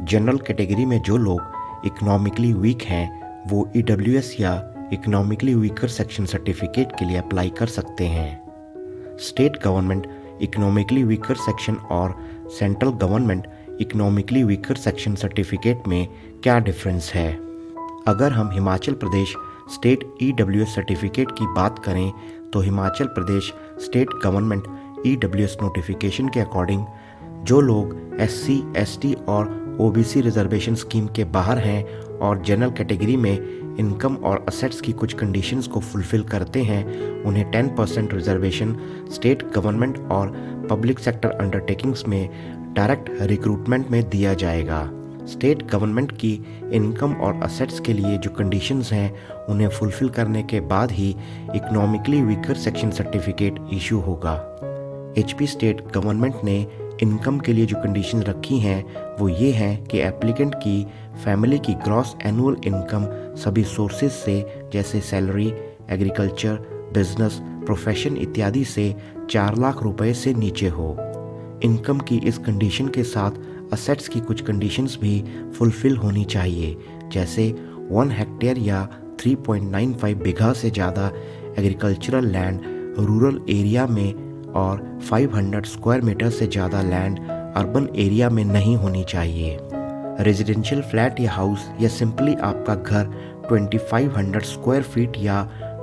General category में जो लोग इकोनॉमिकली वीक हैं वो ईडब्ल्यूएस या इकोनॉमिकली वीकर सेक्शन सर्टिफिकेट के लिए अप्लाई कर सकते हैं। State government economically weaker section और central government economically weaker section certificate में क्या डिफरेंस है? अगर हम Himachal Pradesh state EWS certificate की बात करें तो Himachal Pradesh state government EWS notification के अकॉर्डिंग जो लोग एससी, एसटी और ओबीसी रिजर्वेशन स्कीम के बाहर हैं और जनरल कैटेगरी में इनकम और असेट्स की कुछ कंडीशंस को फुलफिल करते हैं, उन्हें 10% रिजर्वेशन स्टेट गवर्नमेंट और पब्लिक सेक्टर अंडरटेकिंग्स में डायरेक्ट रिक्रूटमेंट में दिया जाएगा। स्टेट गवर्नमेंट की इनकम और असेट्स के लिए जो कंडीशंस हैं उन्हें फुलफिल करने के बाद ही economically weaker section certificate issue होगा। एचपी स्टेट गवर्नमेंट ने इनकम के लिए जो कंडीशन रखी हैं वो ये हैं कि एप्लीकेंट की फैमिली की ग्रॉस एनुअल इनकम सभी सोर्सेज से जैसे सैलरी, एग्रीकल्चर, बिजनेस, प्रोफेशन इत्यादि से 4 लाख रुपए से नीचे हो। इनकम की इस कंडीशन के साथ असेट्स की कुछ कंडीशंस भी फुलफिल होनी चाहिए, जैसे 1 हेक्टेयर या 3.95 बीघा से ज़्यादा एग्रीकल्चरल लैंड रूरल एरिया में और 500 स्क्वायर मीटर से ज़्यादा लैंड अर्बन एरिया में नहीं होनी चाहिए। रेजिडेंशियल फ्लैट या हाउस या सिंपली आपका घर 2500 स्क्वायर फीट या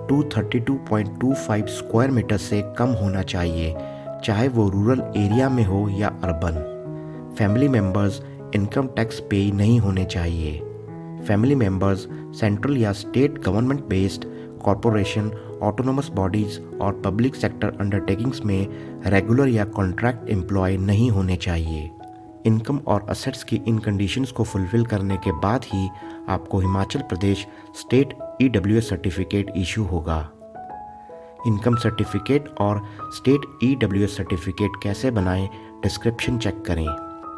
232.25 स्क्वायर मीटर से कम होना चाहिए, चाहे वो रूरल एरिया में हो या urban. Family members income tax पे नहीं होने चाहिए। फैमिली मेंबर्स सेंट्रल या state government based corporation, autonomous bodies और पब्लिक सेक्टर अंडरटेकिंग्स में रेगुलर या कॉन्ट्रैक्ट एम्प्लॉय नहीं होने चाहिए। इनकम और असेट्स की इन कंडीशंस को फुलफिल करने के बाद ही आपको Himachal Pradesh state EWS certificate issue होगा। इनकम सर्टिफिकेट और स्टेट ईडब्ल्यूएस सर्टिफिकेट कैसे बनाएं, डिस्क्रिप्शन चेक करें।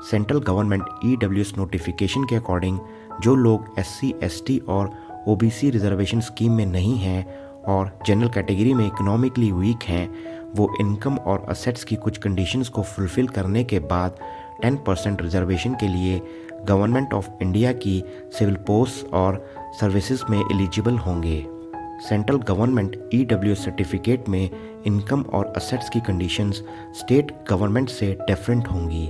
सेंट्रल गवर्नमेंट ईडब्ल्यूएस नोटिफिकेशन के अकॉर्डिंग जो लोग एससी, एसटी और ओबीसी रिजर्वेशन स्कीम में नहीं हैं और जनरल कैटेगरी में इकोनॉमिकली वीक हैं, वो इनकम और असेट्स की कुछ कंडीशंस को फुलफिल करने के बाद 10% रिजर्वेशन के लिए गवर्नमेंट ऑफ इंडिया की सिविल पोस्ट और सर्विसेज में एलिजिबल होंगे। सेंट्रल गवर्नमेंट ईडब्ल्यूएस सर्टिफिकेट में इनकम और असेट्स की कंडीशंस स्टेट गवर्नमेंट से डिफरेंट होंगी।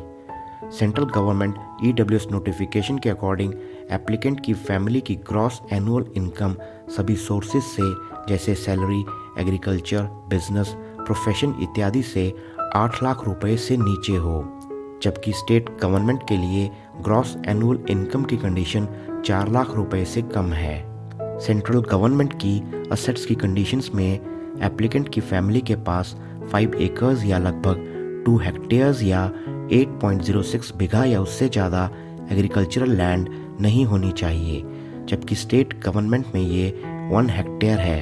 सेंट्रल गवर्नमेंट ईडब्ल्यूएस नोटिफिकेशन के अकॉर्डिंग एप्लीकेंट की फैमिली की ग्रॉस एनुअल इनकम सभी सोर्सेज से जैसे सैलरी, एग्रीकल्चर, बिजनेस, प्रोफेशन इत्यादि से 8 लाख रुपए से नीचे हो, जबकि स्टेट गवर्नमेंट के लिए ग्रॉस एनुअल इनकम की कंडीशन 4 लाख रुपए से कम है। सेंट्रल गवर्नमेंट की असेट्स की कंडीशंस में एप्लीकेंट की फैमिली के पास 5 एकर्स या लगभग 2 हेक्टेयर्स या 8.06 बीघा या उससे ज़्यादा एग्रीकल्चरल लैंड नहीं होनी चाहिए, जबकि स्टेट गवर्नमेंट में ये 1 हेक्टेयर है।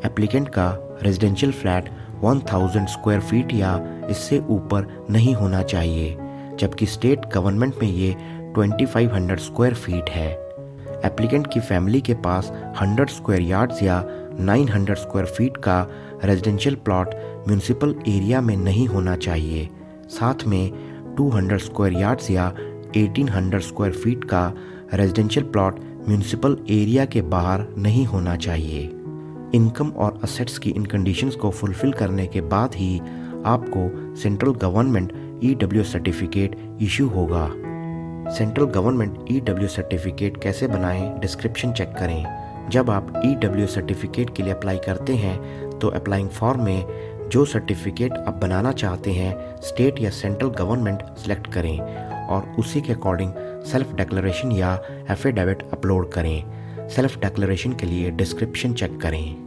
एप्लीकेंट का रेजिडेंशियल फ्लैट 1000 स्क्वायर फीट या इससे ऊपर नहीं होना चाहिए, जबकि स्टेट गवर्नमेंट में ये 2500 स्क्वायर फीट है। एप्लीकेंट की फैमिली के पास 100 स्क्वायर यार्ड्स या 900 स्क्वायर फीट का रेजिडेंशियल प्लॉट म्यूनिसिपल एरिया में नहीं होना चाहिए, साथ में 200 स्क्वायर यार्ड्स या 1800 स्क्वायर फीट का रेजिडेंशियल प्लॉट म्यूनिसिपल एरिया के बाहर नहीं होना चाहिए। इनकम और असेट्स की इन कंडीशंस को फुलफिल करने के बाद ही आपको central government EWS certificate issue होगा। सेंट्रल गवर्नमेंट ईडब्ल्यूएस सर्टिफिकेट कैसे बनाएं, डिस्क्रिप्शन चेक करें। जब आप ईडब्ल्यूएस सर्टिफिकेट के लिए अप्लाई करते हैं तो अप्लाइंग फॉर्म में जो सर्टिफिकेट आप बनाना चाहते हैं स्टेट या सेंट्रल गवर्नमेंट सेलेक्ट करें और उसी के अकॉर्डिंग सेल्फ डिक्लेरेशन या एफिडेविट अपलोड करें। सेल्फ डिक्लेरेशन के लिए डिस्क्रिप्शन चेक करें।